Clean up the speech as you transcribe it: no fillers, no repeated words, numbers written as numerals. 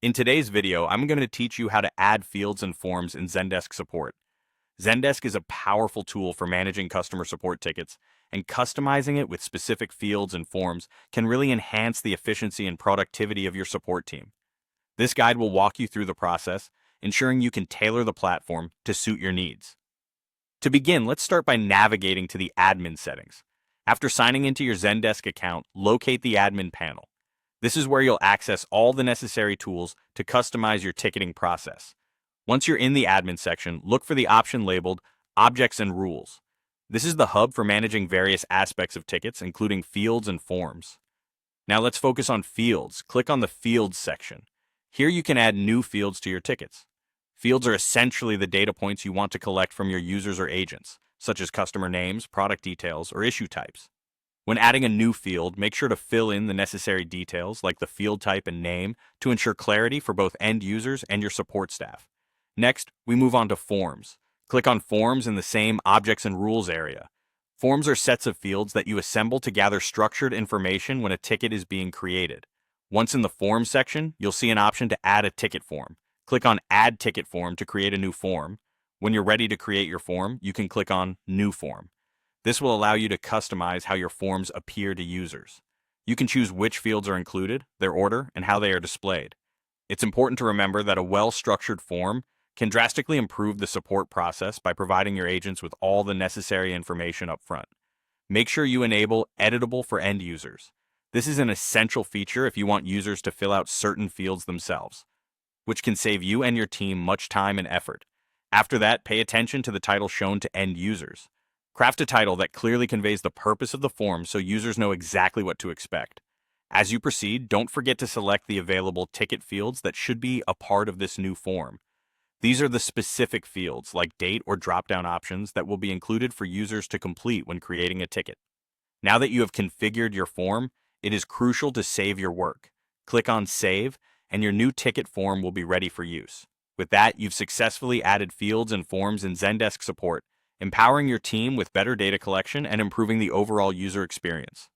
In today's video, I'm going to teach you how to add fields and forms in Zendesk support. Zendesk is a powerful tool for managing customer support tickets, and customizing it with specific fields and forms can really enhance the efficiency and productivity of your support team. This guide will walk you through the process, ensuring you can tailor the platform to suit your needs. To begin, let's start by navigating to the admin settings. After signing into your Zendesk account, locate the admin panel. This is where you'll access all the necessary tools to customize your ticketing process. Once you're in the admin section, look for the option labeled Objects and Rules. This is the hub for managing various aspects of tickets, including fields and forms. Now let's focus on fields. Click on the Fields section. Here you can add new fields to your tickets. Fields are essentially the data points you want to collect from your users or agents, such as customer names, product details, or issue types. When adding a new field, make sure to fill in the necessary details like the field type and name to ensure clarity for both end users and your support staff. Next, we move on to forms. Click on Forms in the same Objects and Rules area. Forms are sets of fields that you assemble to gather structured information when a ticket is being created. Once in the Forms section, you'll see an option to add a ticket form. Click on Add Ticket Form to create a new form. When you're ready to create your form, you can click on New Form. This will allow you to customize how your forms appear to users. You can choose which fields are included, their order, and how they are displayed. It's important to remember that a well-structured form can drastically improve the support process by providing your agents with all the necessary information up front. Make sure you enable Editable for end users. This is an essential feature if you want users to fill out certain fields themselves, which can save you and your team much time and effort. After that, pay attention to the title shown to end users. Craft a title that clearly conveys the purpose of the form so users know exactly what to expect. As you proceed, don't forget to select the available ticket fields that should be a part of this new form. These are the specific fields, like date or drop-down options, that will be included for users to complete when creating a ticket. Now that you have configured your form, it is crucial to save your work. Click on Save, and your new ticket form will be ready for use. With that, you've successfully added fields and forms in Zendesk support, empowering your team with better data collection and improving the overall user experience.